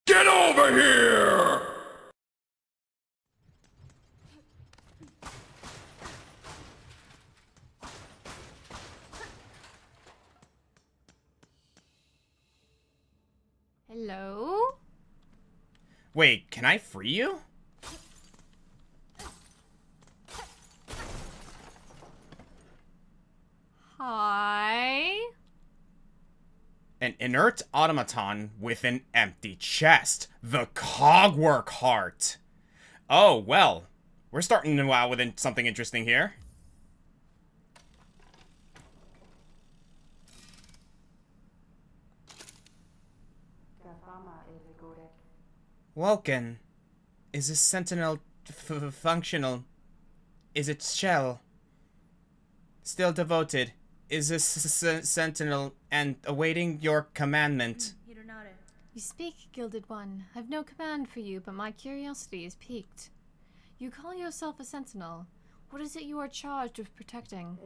Get over here! Hello? Wait, can I free you? Hi? An inert automaton with an empty chest. The Cogwork Heart. Oh, well. We're starting to wow with something interesting here. Woken. Is this sentinel functional? Is it shell? Still devoted. Is this sentinel and awaiting your commandment? You speak, Gilded One. I've no command for you, but my curiosity is piqued. You call yourself a sentinel. What is it you are charged with protecting?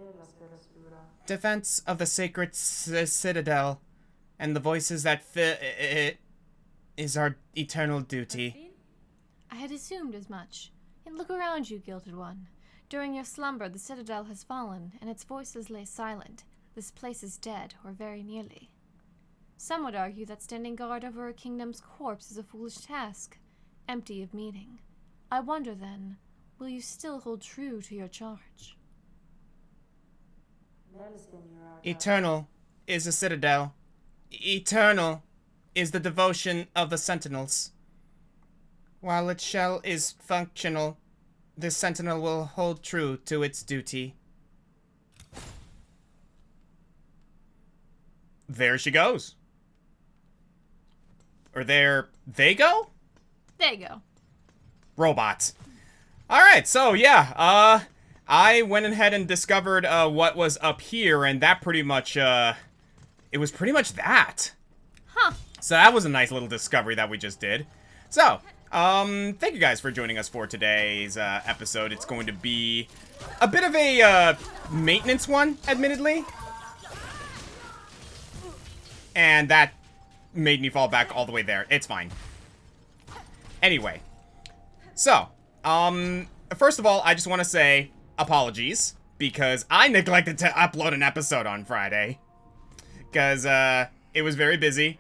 Defense of the sacred citadel and the voices that it is our eternal duty. I had assumed as much. And look around you, Gilded One. During your slumber, the citadel has fallen, and its voices lay silent. This place is dead, or very nearly. Some would argue that standing guard over a kingdom's corpse is a foolish task, empty of meaning. I wonder, then, will you still hold true to your charge? Eternal is the citadel. Eternal is the devotion of the sentinels. While its shell is functional, the sentinel will hold true to its duty. There she goes. Or there they go? There you go. Robots. Alright, so yeah, I went ahead and discovered what was up here, and that pretty much, it was pretty much that. Huh. So that was a nice little discovery that we just did. So, thank you guys for joining us for today's episode. It's going to be a bit of a maintenance one, admittedly. And that made me fall back all the way there. It's fine. Anyway. So, first of all, I just want to say apologies, because I neglected to upload an episode on Friday. Because, it was very busy.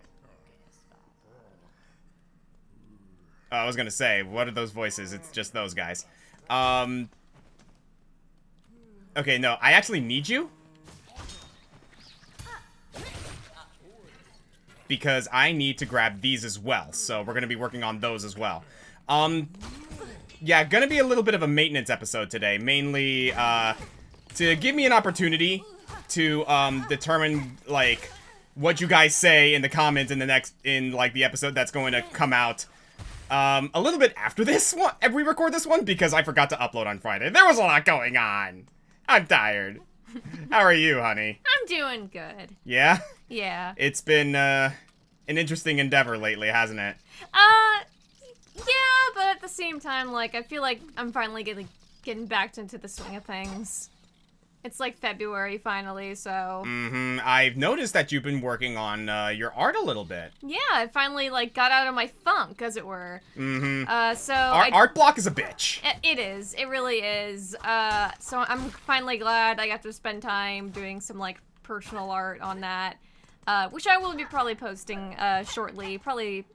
I was gonna say, what are those voices? It's just those guys. Okay, no, I actually need you. Because I need to grab these as well, so we're gonna be working on those as well. Yeah, gonna be a little bit of a maintenance episode today, mainly, to give me an opportunity to, determine, like, what you guys say in the comments in the episode that's going to come out. A little bit after this one, we record this one, because I forgot to upload on Friday. There was a lot going on. I'm tired. How are you, honey? I'm doing good. Yeah? Yeah. It's been, an interesting endeavor lately, hasn't it? Yeah, but at the same time, like, I feel like I'm finally getting back into the swing of things. It's like February finally, so... Mm-hmm. I've noticed that you've been working on, your art a little bit. Yeah, I finally, like, got out of my funk, as it were. Mm-hmm. So... Art block is a bitch. It is. It really is. So I'm finally glad I got to spend time doing some, like, personal art on that. Which I will be probably posting, shortly. Probably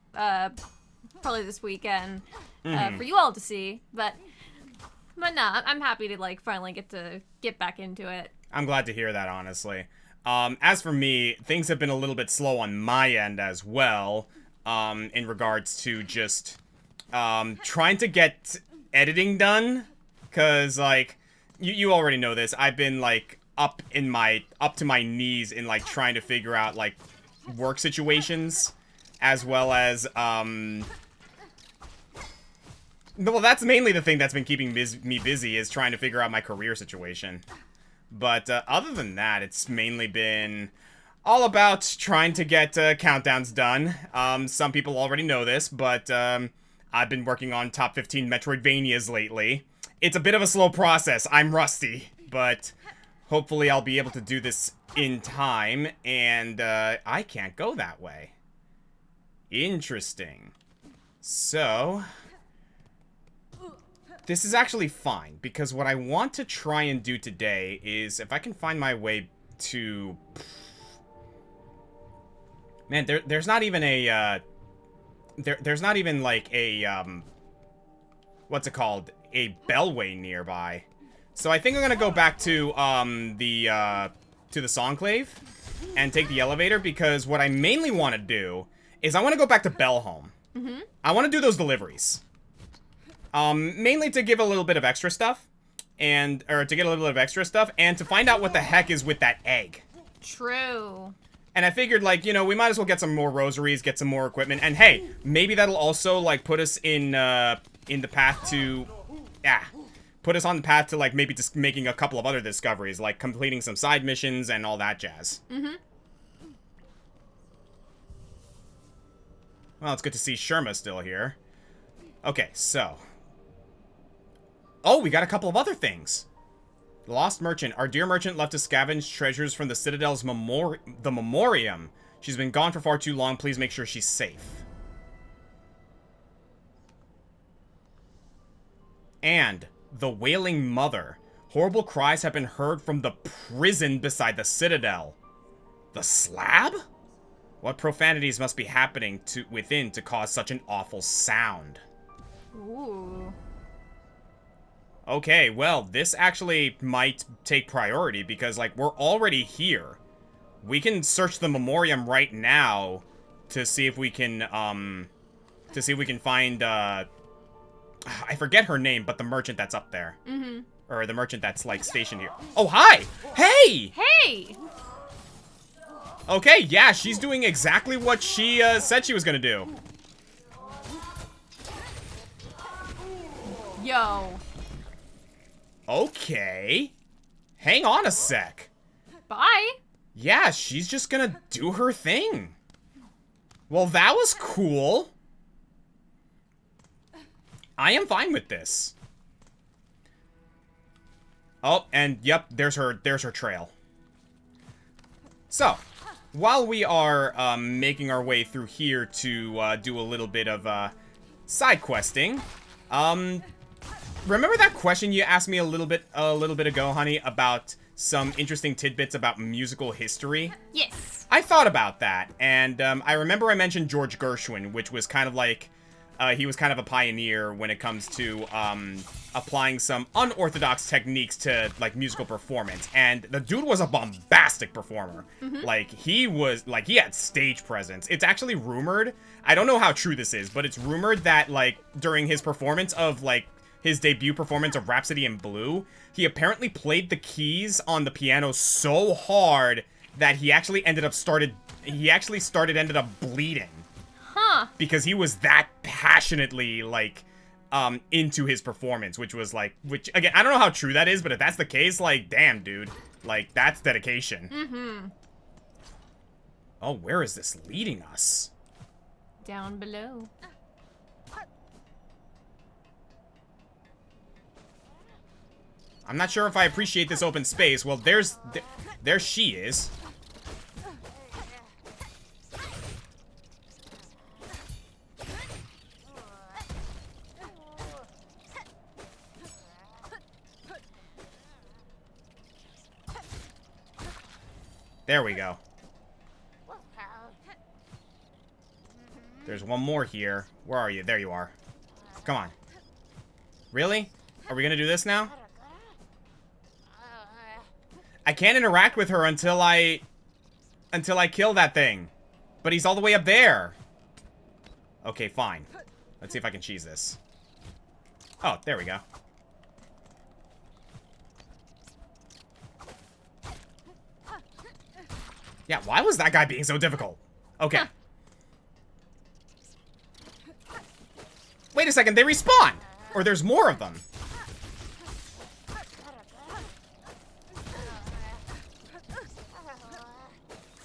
this weekend, for you all to see, But nah, I'm happy to, like, finally get back into it. I'm glad to hear that, honestly. As for me, things have been a little bit slow on my end as well, in regards to just, trying to get editing done, cause, like, you already know this, I've been, like, up to my knees in, like, trying to figure out, like, work situations, as well as, well, that's mainly the thing that's been keeping me busy, is trying to figure out my career situation. But other than that, it's mainly been all about trying to get countdowns done. Some people already know this, but I've been working on top 15 Metroidvanias lately. It's a bit of a slow process. I'm rusty, but hopefully I'll be able to do this in time, and I can't go that way. Interesting. So, this is actually fine, because what I want to try and do today is, if I can find my way to... Man, there's not even a, there's not even, like, a, what's it called? A bellway nearby. So I think I'm gonna go back to, the Songclave and take the elevator, because what I mainly want to do is I want to go back to Bellholm. Mm-hmm. I want to do those deliveries. Mainly to give a little bit of extra stuff, or to get a little bit of extra stuff, and to find out what the heck is with that egg. True. And I figured, like, you know, we might as well get some more rosaries, get some more equipment, and hey, maybe that'll also, like, put us in the path to, put us on the path to, like, maybe just making a couple of other discoveries, like completing some side missions and all that jazz. Mm-hmm. Well, it's good to see Sherma still here. Okay, so. Oh, we got a couple of other things. The Lost Merchant. Our dear merchant left to scavenge treasures from the Citadel's memoriam. She's been gone for far too long. Please make sure she's safe. And the Wailing Mother. Horrible cries have been heard from the prison beside the Citadel. The slab? What profanities must be happening within to cause such an awful sound? Ooh. Okay, well, this actually might take priority because, like, we're already here. We can search the memoriam right now to see if we can, find, I forget her name, but the merchant that's up there. Mm-hmm. Or the merchant that's, like, stationed here. Oh, hi! Hey! Hey! Okay, yeah, she's doing exactly what she, said she was gonna do. Yo. Okay. Hang on a sec. Bye. Yeah, she's just gonna do her thing. Well, that was cool. I am fine with this. Oh, and yep, there's her trail. So, while we are making our way through here to do a little bit of side questing, remember that question you asked me a little bit ago, honey, about some interesting tidbits about musical history? Yes. I thought about that, and I remember I mentioned George Gershwin, which was kind of like, he was kind of a pioneer when it comes to applying some unorthodox techniques to, like, musical performance. And the dude was a bombastic performer. Mm-hmm. Like, he had stage presence. It's actually rumored, I don't know how true this is, but it's rumored that, like, during his performance of, like, his debut performance of Rhapsody in Blue, he apparently played the keys on the piano so hard that he actually ended up bleeding. Huh. Because he was that passionately, like, into his performance, which, again, I don't know how true that is, but if that's the case, like, damn, dude. Like, that's dedication. Mm-hmm. Oh, where is this leading us? Down below. I'm not sure if I appreciate this open space. Well, there she is. There we go. There's one more here. Where are you? There you are. Come on. Really? Are we gonna do this now? I can't interact with her until I kill that thing. But he's all the way up there. Okay, fine. Let's see if I can cheese this. Oh, there we go. Yeah, why was that guy being so difficult? Okay. Wait a second, they respawn! Or there's more of them.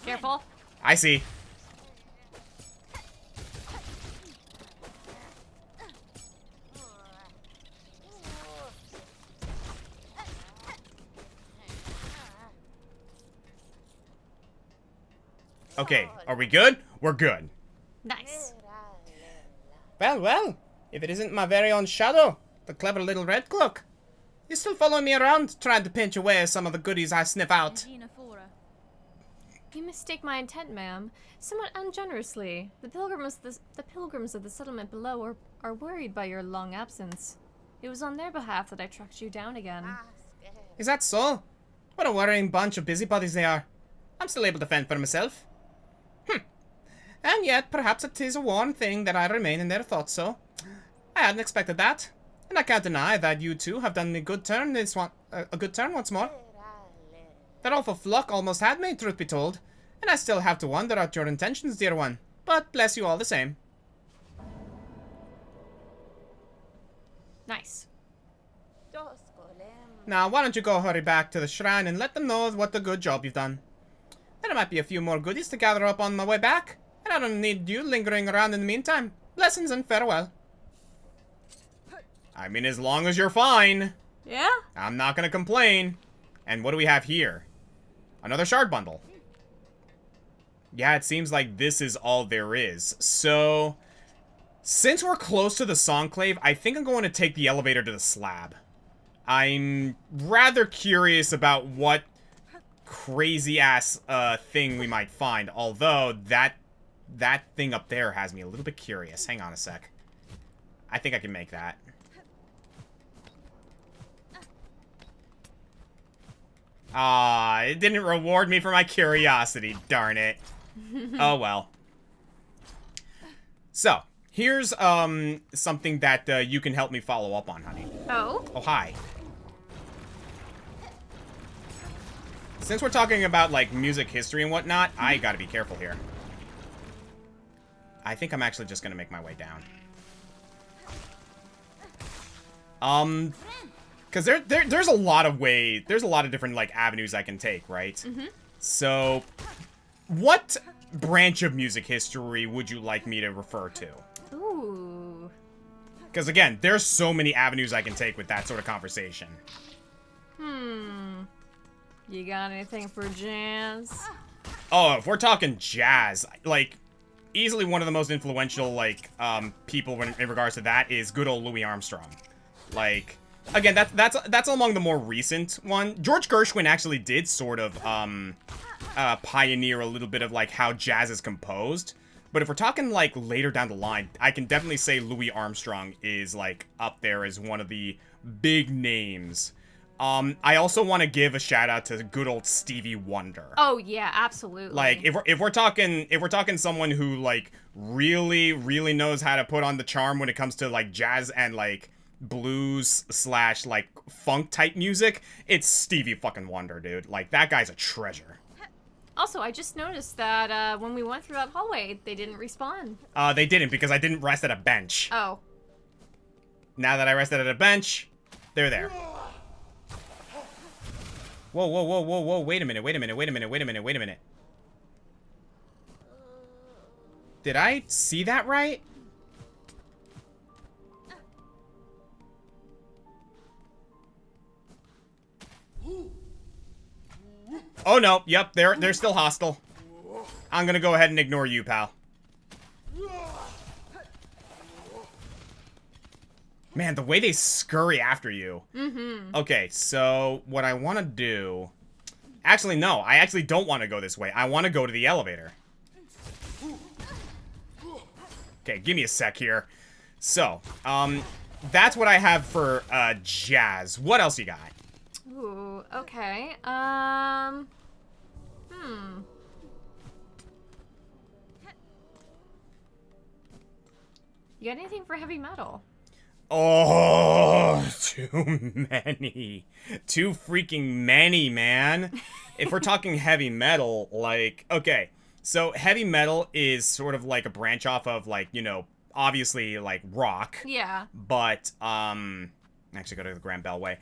Careful. I see. Okay, are we good? We're good. Nice. Well, well, if it isn't my very own shadow, the clever little red cloak. You're still following me around, trying to pinch away some of the goodies I sniff out. You mistake my intent, ma'am. Somewhat ungenerously. The pilgrims of the settlement below are worried by your long absence. It was on their behalf that I tracked you down again. Is that so? What a worrying bunch of busybodies they are. I'm still able to fend for myself. And yet, perhaps it is a warm thing that I remain in their thoughts so. I hadn't expected that. And I can't deny that you two have done me a good turn once more. That awful flock almost had me, truth be told. And I still have to wonder at your intentions, dear one. But bless you all the same. Nice. Now, why don't you go hurry back to the shrine and let them know what a good job you've done. There might be a few more goodies to gather up on my way back. And I don't need you lingering around in the meantime. Blessings and farewell. I mean, as long as you're fine. Yeah? I'm not gonna complain. And what do we have here? Another shard bundle. Yeah, it seems like this is all there is. So, since we're close to the Songclave, I think I'm going to take the elevator to the slab. I'm rather curious about what crazy-ass thing we might find. Although, that thing up there has me a little bit curious. Hang on a sec. I think I can make that. It didn't reward me for my curiosity, darn it. Oh well. So, here's something that you can help me follow up on, honey. Oh? Oh, hi. Since we're talking about, like, music history and whatnot, I gotta be careful here. I think I'm actually just gonna make my way down. Because there's a lot of different, like, avenues I can take, right? Mm-hmm. So, what branch of music history would you like me to refer to? Ooh. Because, again, there's so many avenues I can take with that sort of conversation. You got anything for jazz? Oh, if we're talking jazz, like, easily one of the most influential, like, people in regards to that is good old Louis Armstrong. Like, again, that's among the more recent one. George Gershwin actually did sort of, pioneer a little bit of, like, how jazz is composed. But if we're talking, like, later down the line, I can definitely say Louis Armstrong is, like, up there as one of the big names. I also want to give a shout out to good old Stevie Wonder. Oh yeah, absolutely. Like, if we're talking someone who, like, really knows how to put on the charm when it comes to, like, jazz and, like, blues / like, funk type music, it's Stevie fucking Wonder, dude. Like, that guy's a treasure. Also, I just noticed that when we went through that hallway, they didn't respawn. They didn't, because I didn't rest at a bench. Oh. Now that I rested at a bench, they're there. Whoa, wait a minute. Did I see that right? Oh no, yep, they're still hostile. I'm gonna go ahead and ignore you, pal. Man, the way they scurry after you. Mm-hmm. Okay, so what I want to do... Actually, no. I actually don't want to go this way. I want to go to the elevator. Okay, give me a sec here. So, that's what I have for, jazz. What else you got? Ooh, okay. You got anything for heavy metal? Oh, too many. Too freaking many, man. If we're talking heavy metal, like, okay. So heavy metal is sort of like a branch off of, like, you know, obviously, like, rock. Yeah. But, actually go to the Grand Bellway.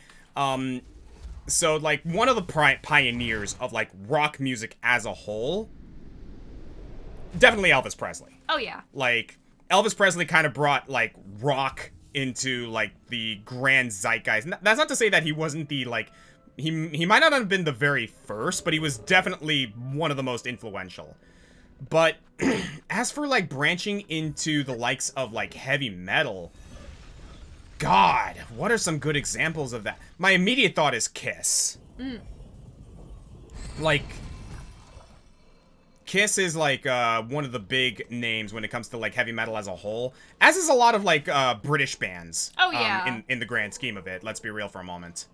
So, like, one of the pioneers of, like, rock music as a whole, definitely Elvis Presley. Oh, yeah. Like, Elvis Presley kind of brought, like, rock into, like, the grand zeitgeist. And that's not to say that he wasn't the, like, he might not have been the very first, but he was definitely one of the most influential. But as for, like, branching into the likes of, like, heavy metal, God, what are some good examples of that? My immediate thought is Kiss. Like, Kiss is, like, one of the big names when it comes to, like, heavy metal as a whole. As is a lot of, like, British bands. Oh, yeah. In the grand scheme of it. Let's be real for a moment.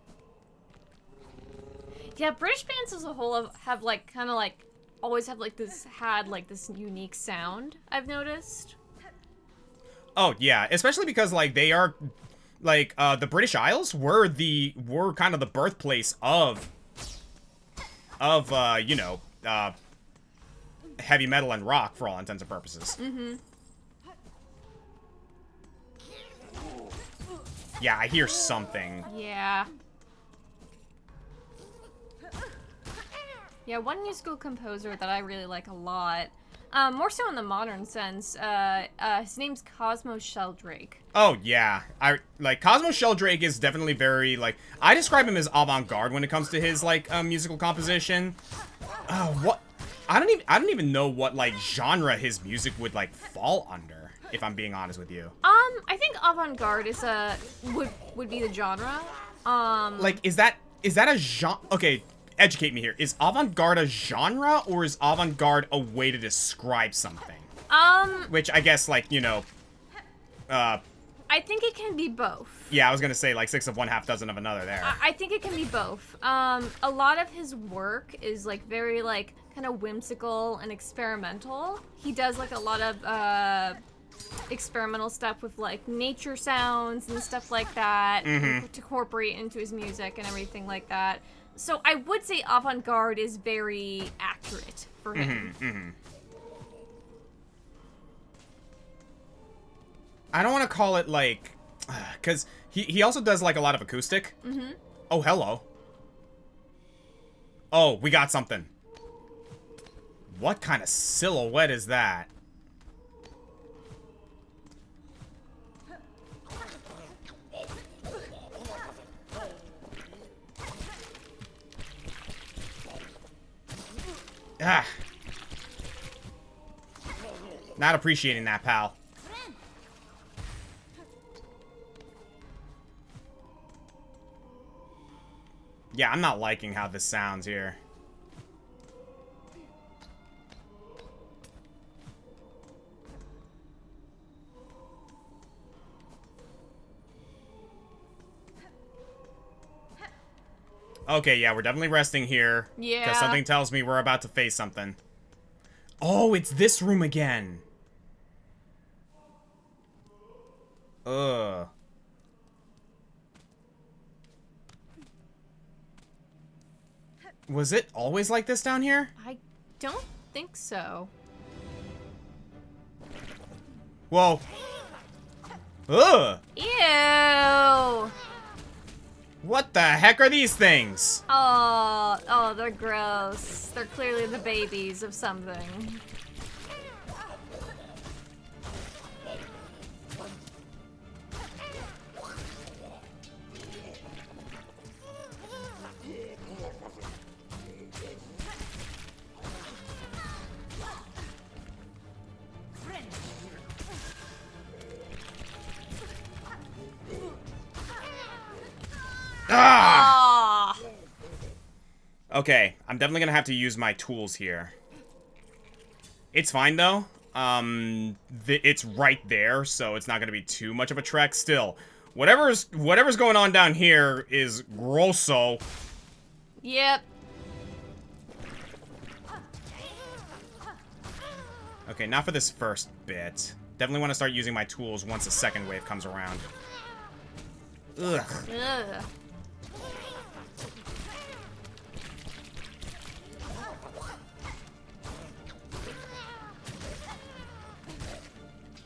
Yeah, British bands as a whole have like, kind of, like, always have, like, this unique sound, I've noticed. Oh, yeah. Especially because, like, they are, like, the British Isles were kind of the birthplace of, you know, heavy metal and rock for all intents and purposes. Yeah, I hear something. Yeah. Yeah, one musical composer that I really like a lot, more so in the modern sense, his name's Cosmo Sheldrake. Oh, yeah. Cosmo Sheldrake is definitely very, like, I describe him as avant-garde when it comes to his, like, musical composition. What? I don't even know what, like, genre his music would, like, fall under, if I'm being honest with you. I think avant-garde is would be the genre. Like, is that a genre? Okay, educate me here. Is avant-garde a genre, or is avant-garde a way to describe something? Which I guess, like, you know, I think it can be both. Yeah, I was gonna say, like, 6 of one, half dozen of another there. I think it can be both. A lot of his work is, like, very, like, kind of whimsical and experimental. He does, like, a lot of, experimental stuff with, like, nature sounds and stuff like that to incorporate into his music and everything like that. So I would say avant-garde is very accurate for him. I don't want to call it, like, because he also does, like, a lot of acoustic. Oh, hello. Oh, we got something. What kind of silhouette is that? Ah. Not appreciating that, pal. Yeah, I'm not liking how this sounds here. Okay, yeah, we're definitely resting here. Yeah. Because something tells me we're about to face something. Oh, it's this room again. Ugh. Was it always like this down here? I don't think so. Whoa. Ugh. Ew. What the heck are these things? Oh, they're gross. They're clearly the babies of something. Ah! Okay, I'm definitely gonna have to use my tools here. It's fine though. It's right there, so it's not gonna be too much of a trek. Still, whatever's going on down here is grosso. Yep. Okay, not for this first bit. Definitely want to start using my tools once the second wave comes around. Ugh. Ugh.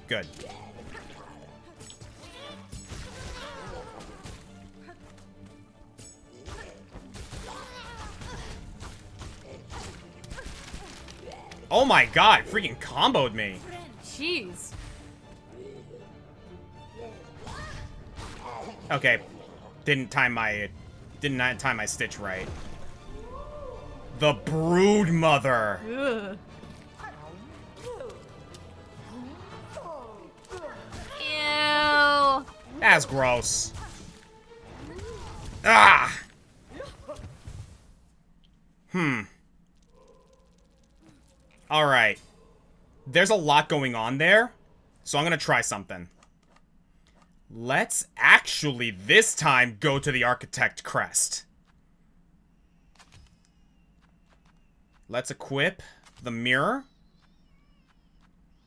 Good. Oh my god, freaking comboed me. Jeez. Okay. Didn't time my stitch right. The Brood Mother. Ugh. That's gross. Ah! Alright. There's a lot going on there, so I'm gonna try something. Let's actually, this time, go to the Architect Crest. Let's equip the mirror.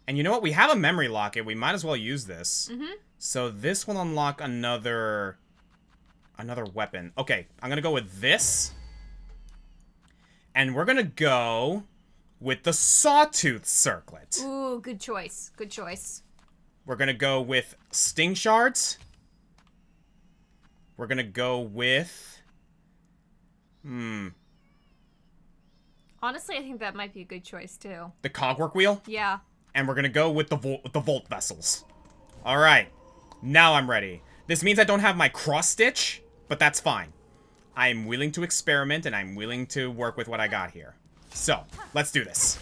And you know what? We have a memory locket. We might as well use this. So this will unlock another weapon. Okay, I'm gonna go with this. And we're gonna go with the Sawtooth Circlet. Ooh, good choice. Good choice. We're gonna go with Sting Shards. We're gonna go with... Honestly, I think that might be a good choice, too. the Cogwork Wheel. Yeah. And we're gonna go with the Volt Vessels. Alright. Now I'm ready. This means I don't have my cross-stitch, but that's fine. I'm willing to experiment, and I'm willing to work with what I got here. So, let's do this.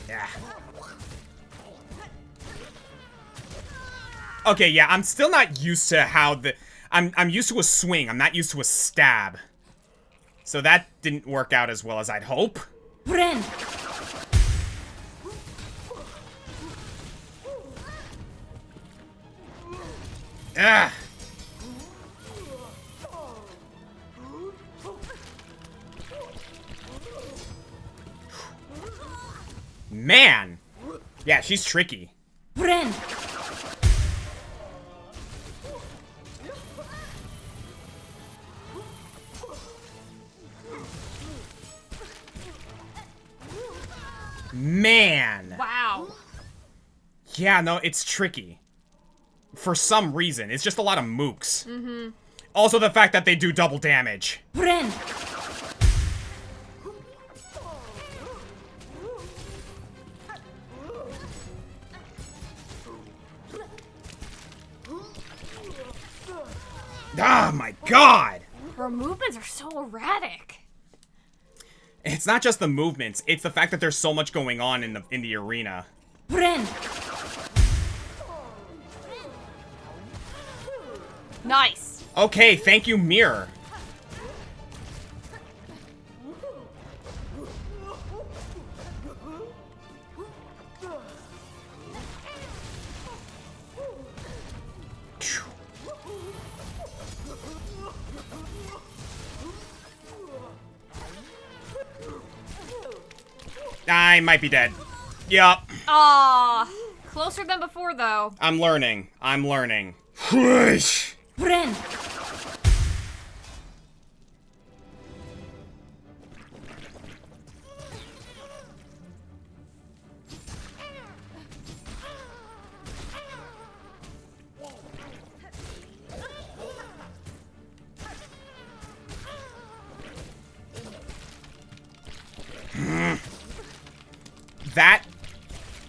Yeah. Okay, yeah, I'm still not used to how the... I'm used to a swing. I'm not used to a stab. So that didn't work out as well as I'd hope. Bren. Ugh. Man. Yeah, she's tricky. Bren. Man. Wow. Yeah, no, it's tricky. For some reason. It's just a lot of mooks. Also the fact that they do double damage. Bren. Ah, my God. Her movements are so erratic. It's not just the movements. It's the fact that there's so much going on in the arena. Bren. Nice. Okay, thank you, Mirror. I might be dead. Yup. Ah, closer than before, though. I'm learning. I'm learning. Whoosh. Bren.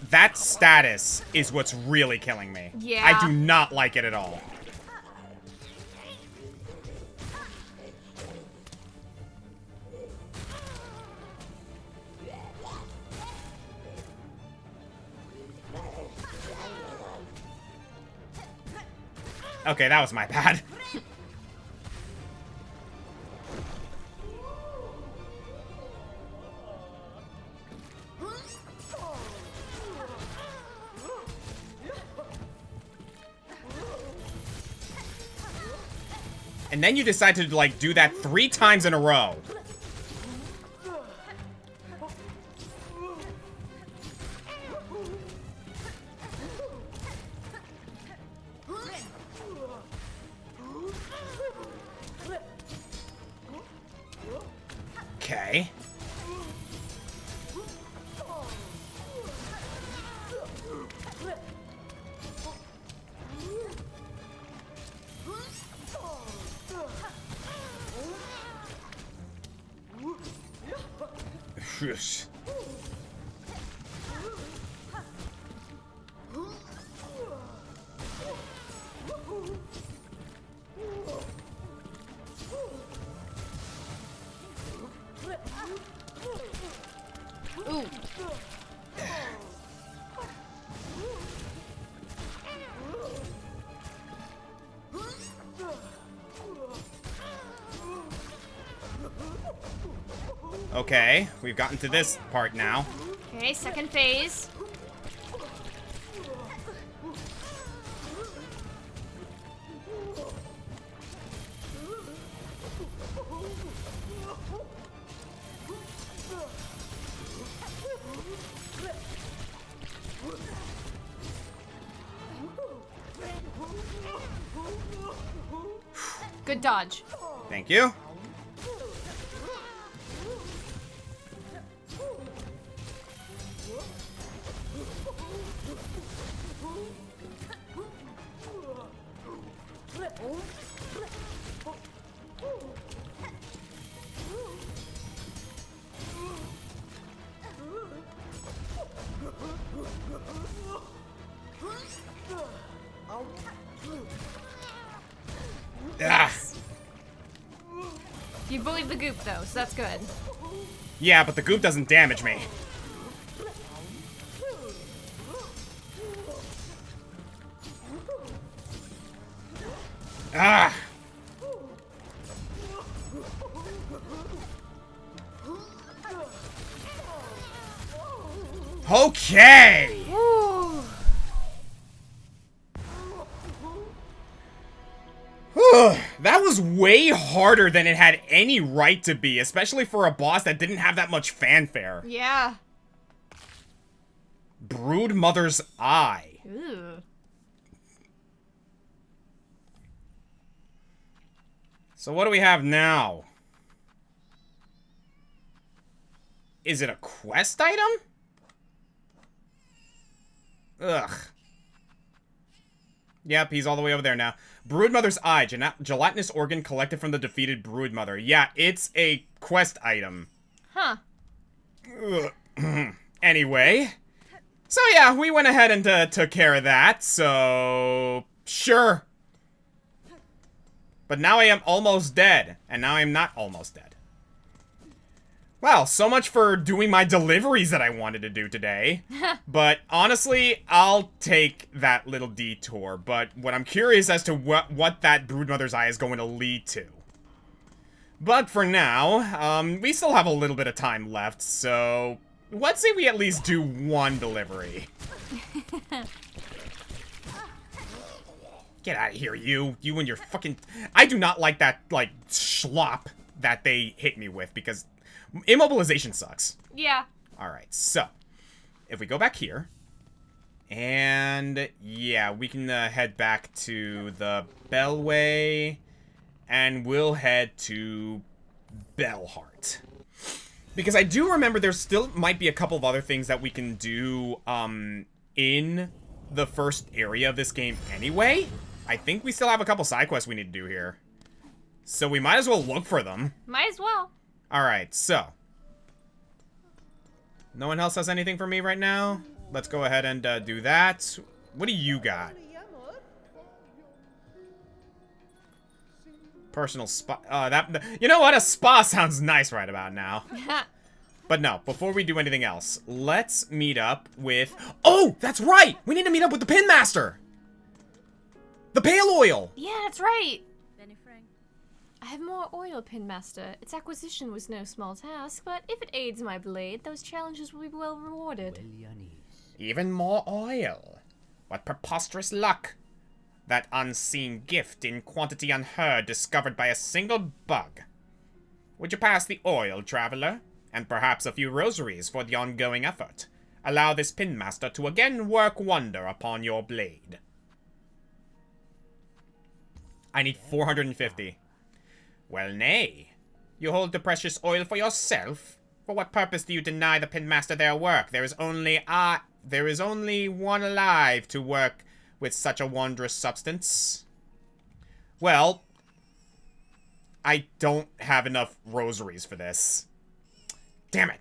That status is what's really killing me. Yeah. I do not like it at all. Okay, that was my bad. And then you decide to, like, do that 3 times in a row. Okay. Yes. Okay, we've gotten to this part now. Okay, second phase. Good dodge. Thank you. Yes. You bullied the goop though, so that's good. Yeah, but the goop doesn't damage me. Ah! Okay! Woo. That was way harder than it had any right to be, especially for a boss that didn't have that much fanfare. Yeah. Broodmother's Eye. Ooh. So what do we have now? Is it a quest item? Ugh. Yep, he's all the way over there now. Broodmother's Eye, gelatinous organ collected from the defeated Broodmother. Yeah, it's a quest item. Huh. Anyway. So yeah, we went ahead and took care of that, so... Sure. But now I am almost dead, and now I am not almost dead. Wow, so much for doing my deliveries that I wanted to do today. But honestly, I'll take that little detour. But what I'm curious as to what that Broodmother's Eye is going to lead to. But for now, we still have a little bit of time left, so let's say we at least do one delivery. Get out of here, you. You and your fucking... I do not like that, like, schlop that they hit me with, because... Immobilization sucks. Yeah. Alright, so. If we go back here. And, yeah, we can head back to the Bellway. And we'll head to Bellheart. Because I do remember there still might be a couple of other things that we can do, in the first area of this game anyway. I think we still have a couple side quests we need to do here. So we might as well look for them. Might as well. Alright, so. No one else has anything for me right now? Let's go ahead and do that. What do you got? Personal spa. You know what? A spa sounds nice right about now. But no, before we do anything else, let's meet up with... Oh, that's right! We need to meet up with the Pin Master! The Pale Oil! Yeah, that's right. I have more oil, Pin Master. Its acquisition was no small task, but if it aids my blade, those challenges will be well rewarded. Even more oil. What preposterous luck. That unseen gift in quantity unheard discovered by a single bug. Would you pass the oil, traveler? And perhaps a few rosaries for the ongoing effort. Allow this Pin Master to again work wonder upon your blade. I need 450. Well, nay. You hold the precious oil for yourself? For what purpose do you deny the Pin Master their work? There is only one alive to work with such a wondrous substance. Well, I don't have enough rosaries for this. Damn it.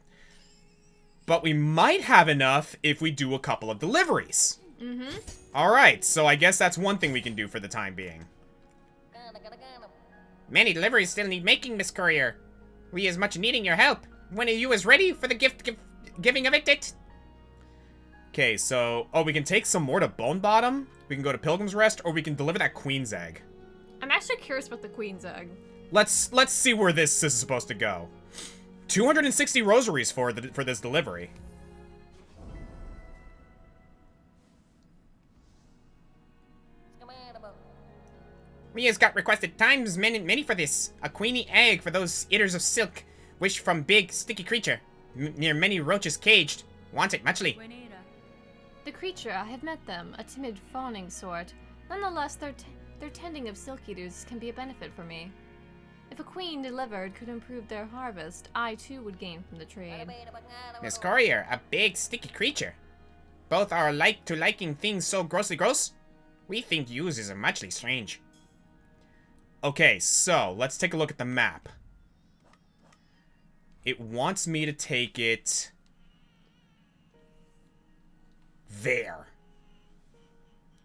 But we might have enough if we do a couple of deliveries. Mm-hmm. Alright, so I guess that's one thing we can do for the time being. Many deliveries still need making, Miss Courier. We is much needing your help. When are you as ready for the giving of it? Okay, so... Oh, we can take some more to Bone Bottom. We can go to Pilgrim's Rest, or we can deliver that Queen's Egg. I'm actually curious about the Queen's Egg. Let's see where this is supposed to go. 260 rosaries for this delivery. Mia's got requested times many for this. A queenie egg for those eaters of silk. Wish from big, sticky creature. Near many roaches caged. Want it muchly. The creature, I have met them, a timid, fawning sort. Nonetheless, their tending of silk eaters can be a benefit for me. If a queen delivered could improve their harvest, I too would gain from the trade. Miss Courier, a big, sticky creature. Both are alike to liking things so grossly gross. We think yours is muchly strange. Okay, so let's take a look at the map. It wants me to take it there.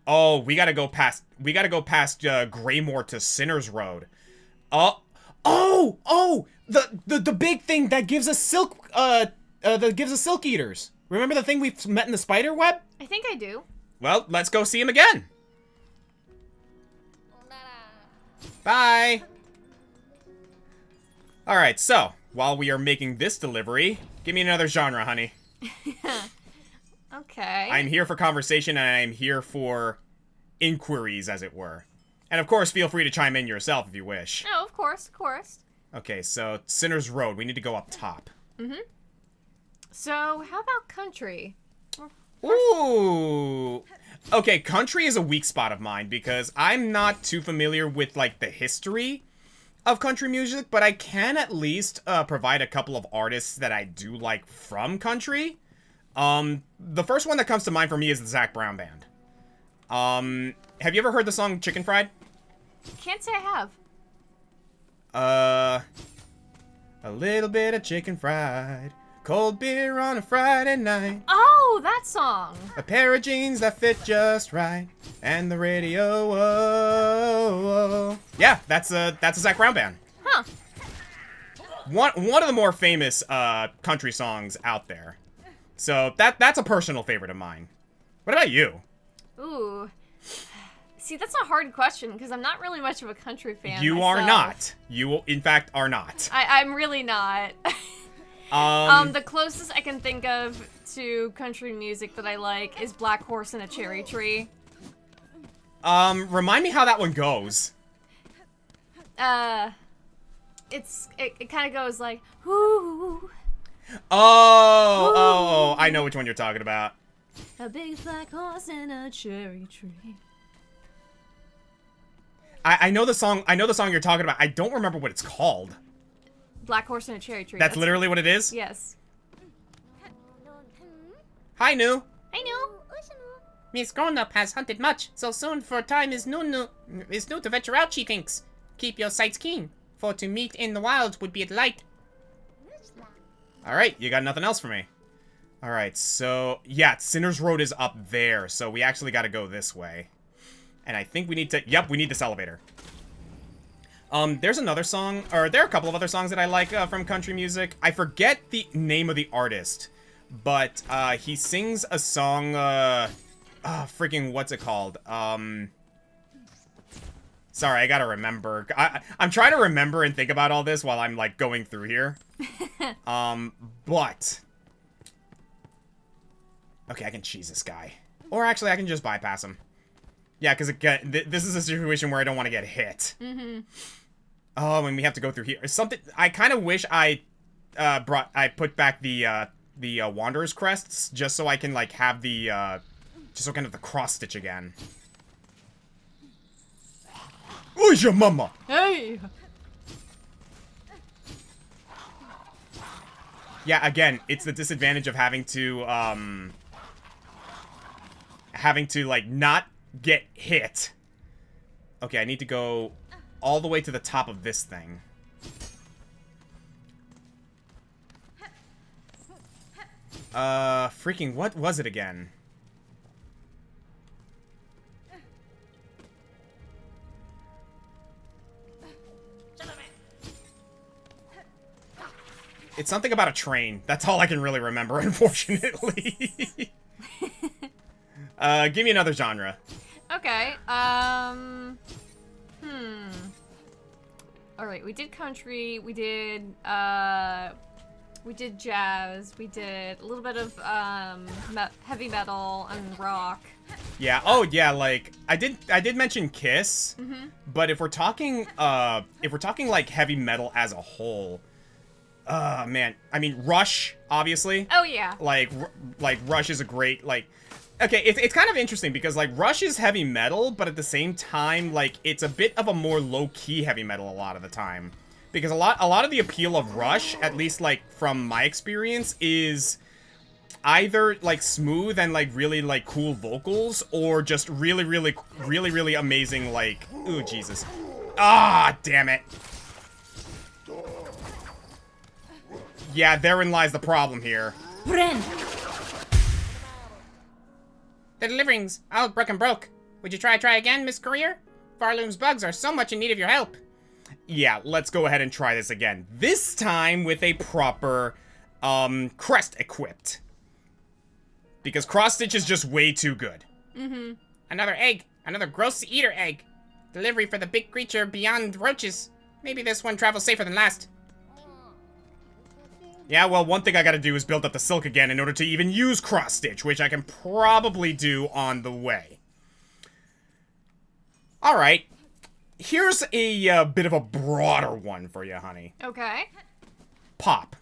Oh, we gotta go past Greymore to Sinner's Road. The big thing that gives us silk silk eaters. Remember the thing we met in the spider web? I think I do. Well, let's go see him again. Bye. Alright, so, while we are making this delivery, give me another genre, honey. Okay. I'm here for conversation, and I'm here for inquiries, as it were. And of course, feel free to chime in yourself if you wish. Oh, of course, of course. Okay, so, Sinner's Road. We need to go up top. Mm-hmm. So, how about country? Ooh. Okay, country is a weak spot of mine because I'm not too familiar with, like, the history of country music, but I can at least provide a couple of artists that I do like from country. The first one that comes to mind for me is the Zac Brown Band. Have you ever heard the song Chicken Fried? Can't say I have. A little bit of chicken fried. Cold beer on a Friday night. Oh, that song. A pair of jeans that fit just right. And the radio, oh. Yeah, that's a Zac Brown Band. Huh. One of the more famous country songs out there. So that's a personal favorite of mine. What about you? Ooh. See, that's a hard question because I'm not really much of a country fan. You myself. are not. You, in fact, are not. I'm really not. The closest I can think of to country music that I like is Black Horse and a Cherry Tree. Remind me how that one goes. It kind of goes like, ooh. Oh, I know which one you're talking about. A big black horse and a cherry tree. I know the song you're talking about. I don't remember what it's called. Black Horse and a Cherry Tree. That's literally what it is? Yes. Hi, New. I know. Miss Grown-Up has hunted much, so soon for time is new to venture out, she thinks. Keep your sights keen, for to meet in the wild would be a delight. Alright, you got nothing else for me. Alright, so, yeah, Sinner's Road is up there, so we actually gotta go this way. And I think we need to, yep, we need this elevator. There's another song, or there are a couple of other songs that I like from country music. I forget the name of the artist, but he sings a song, freaking, what's it called? Sorry, I gotta remember. I'm trying to remember and think about all this while I'm, like, going through here. But... Okay, I can cheese this guy. Or actually, I can just bypass him. Yeah, because again, this is a situation where I don't want to get hit. Mm-hmm. Oh, and we have to go through here. Something I kind of wish I put back the Wanderer's crests just so I can like have the just so I can have the cross stitch again. Who's your mama? Hey. Yeah, again, it's the disadvantage of having to like not get hit. Okay, I need to go all the way to the top of this thing. Freaking, what was it again? It's something about a train. That's all I can really remember, unfortunately. Give me another genre. Okay, Alright, we did country, we did, We did jazz. We did a little bit of heavy metal and rock. Yeah. Oh, yeah. Like I did mention Kiss, but if we're talking like heavy metal as a whole, man. I mean, Rush, obviously. Oh yeah. Like Rush is a great like. Okay, it's kind of interesting because like Rush is heavy metal, but at the same time, like it's a bit of a more low key heavy metal a lot of the time. Because a lot of the appeal of Rush, at least like from my experience, is either like smooth and like really like cool vocals, or just really amazing like, ooh Jesus, damn it. Yeah, therein lies the problem here. Bren. The delivering's all broke. Would you try again, Miss Courier? Farloom's bugs are so much in need of your help. Yeah, let's go ahead and try this again. This time with a proper, crest equipped. Because cross-stitch is just way too good. Another egg. Another gross eater egg. Delivery for the big creature beyond roaches. Maybe this one travels safer than last. Yeah, well, one thing I gotta do is build up the silk again in order to even use cross-stitch, which I can probably do on the way. Alright. Here's a bit of a broader one for you, honey. Okay. Pop.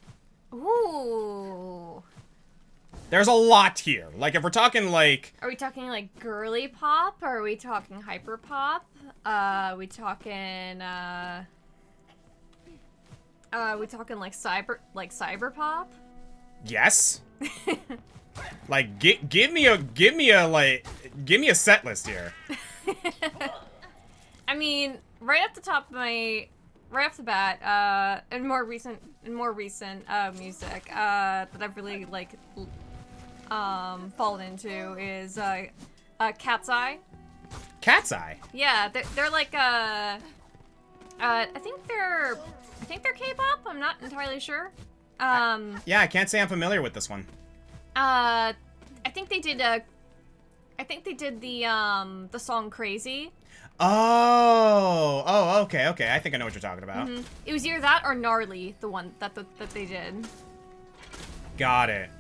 Ooh. There's a lot here. Like, if we're talking, like... Are we talking, like, girly pop? Or are we talking hyper pop? We talking, like, cyber pop? Yes. Like, give me a set list here. I mean, right off the bat, in more recent music that I've really like fallen into is Cat's Eye. Cat's Eye. Yeah, they're like I think they're K-pop. I'm not entirely sure. Yeah, I can't say I'm familiar with this one. I think they did the song Crazy. Oh, okay. I think I know what you're talking about. It was either that or Gnarly, the one that they did. Got it.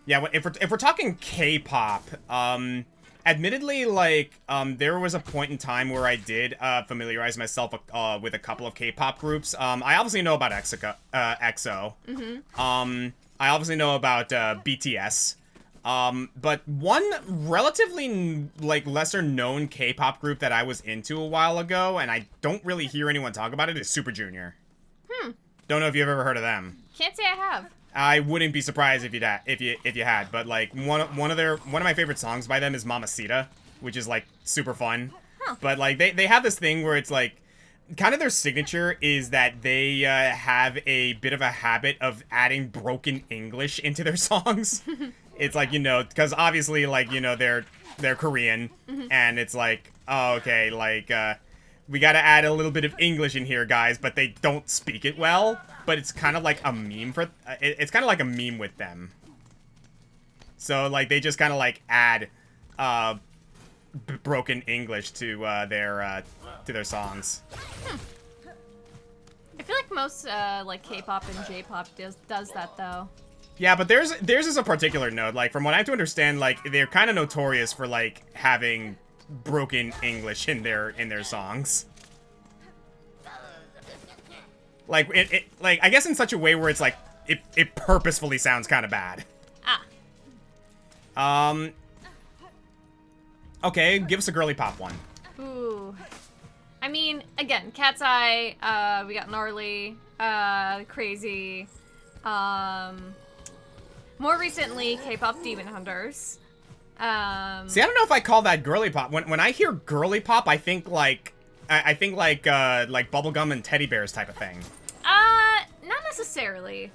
Yeah, if we're talking K-pop, admittedly, like, there was a point in time where I did familiarize myself with a couple of K-pop groups. I obviously know about EXO. I obviously know about BTS. But one relatively, like, lesser-known K-pop group that I was into a while ago, and I don't really hear anyone talk about it, is Super Junior. Don't know if you've ever heard of them. Can't say I have. I wouldn't be surprised if you had, but like one of my favorite songs by them is Mamacita, which is like super fun. But like they have this thing where it's like kind of their signature is that they have a bit of a habit of adding broken English into their songs. It's like, you know, because obviously, like, you know, they're Korean, and it's like, oh, okay, like, we gotta add a little bit of English in here, guys, but they don't speak it well, but it's kind of like a meme for, it's kind of like a meme with them. So, like, they just kind of, like, add, broken English to their songs. I feel like most, like, K-pop and J-pop does that, though. Yeah, but theirs is a particular note. Like, from what I have to understand, like, they're kind of notorious for, like, having broken English in their songs. Like, like, I guess in such a way where it's, like, it purposefully sounds kind of bad. Okay, give us a girly pop one. Ooh. I mean, again, Cat's Eye, we got Gnarly, Crazy, more recently, K-pop Demon Hunters. See, I don't know if I call that girly pop. When I hear girly pop, I think like bubblegum and teddy bears type of thing. Not necessarily.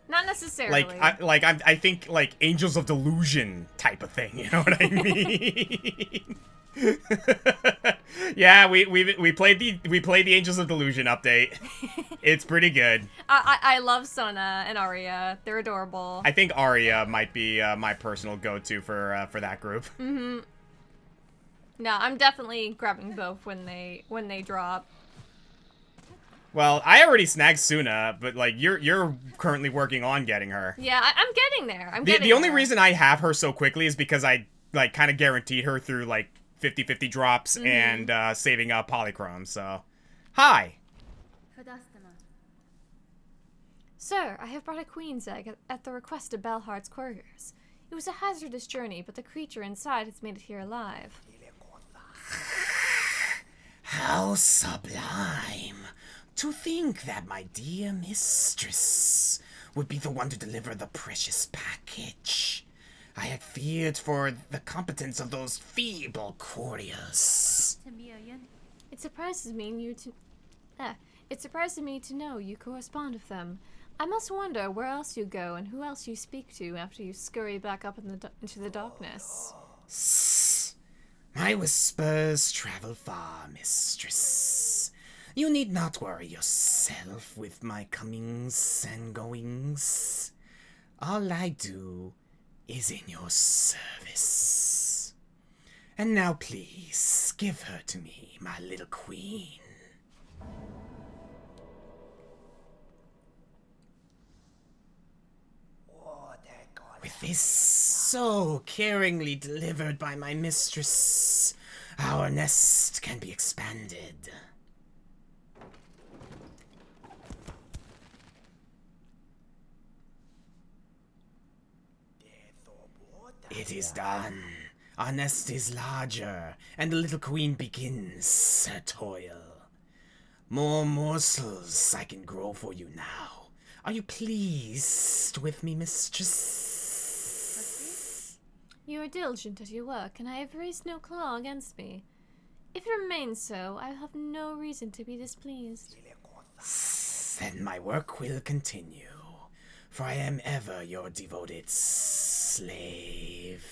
Not necessarily. I think like Angels of Delusion type of thing. You know what I mean? Yeah, we played the Angels of Delusion update. It's pretty good. I love Sona and Arya. They're adorable. I think Arya might be my personal go-to for that group. No, I'm definitely grabbing both when they drop. Well, I already snagged Suna, but like you're currently working on getting her. Yeah, I'm getting there. The only reason I have her so quickly is because I like kind of guaranteed her through like 50-50 drops and saving up polychrome. So, hi. Sir, I have brought a queen's egg at the request of Belhardt's couriers. It was a hazardous journey, but the creature inside has made it here alive. How sublime. To think that my dear mistress would be the one to deliver the precious package. I had feared for the competence of those feeble couriers. It surprises me to know you correspond with them. I must wonder where else you go and who else you speak to after you scurry back up into the darkness. My whispers travel far, mistress. You need not worry yourself with my comings and goings. All I do is in your service. And now please, give her to me, my little queen. With this so caringly delivered by my mistress, our nest can be expanded. It is done. Our nest is larger, and the little queen begins her toil. More morsels I can grow for you now. Are you pleased with me, mistress? You are diligent at your work, and I have raised no claw against me. If it remains so, I have no reason to be displeased. Then my work will continue, for I am ever your devoted slave.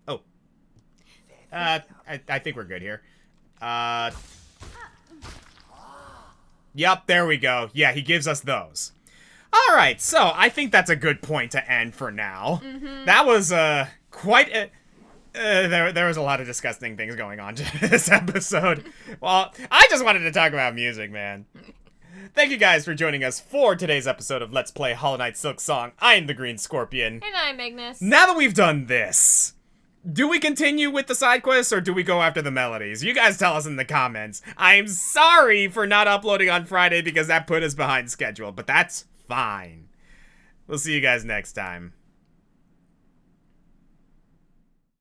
Oh. I think we're good here. Yep, there we go. Yeah, he gives us those. Alright, so I think that's a good point to end for now. That was, quite a... there was a lot of disgusting things going on in this episode. Well, I just wanted to talk about music, man. Thank you guys for joining us for today's episode of Let's Play Hollow Knight Silksong. I'm the Green Scorpion. And I'm Ignis. Now that we've done this, do we continue with the side quests or do we go after the melodies? You guys tell us in the comments. I'm sorry for not uploading on Friday because that put us behind schedule, but that's fine. We'll see you guys next time.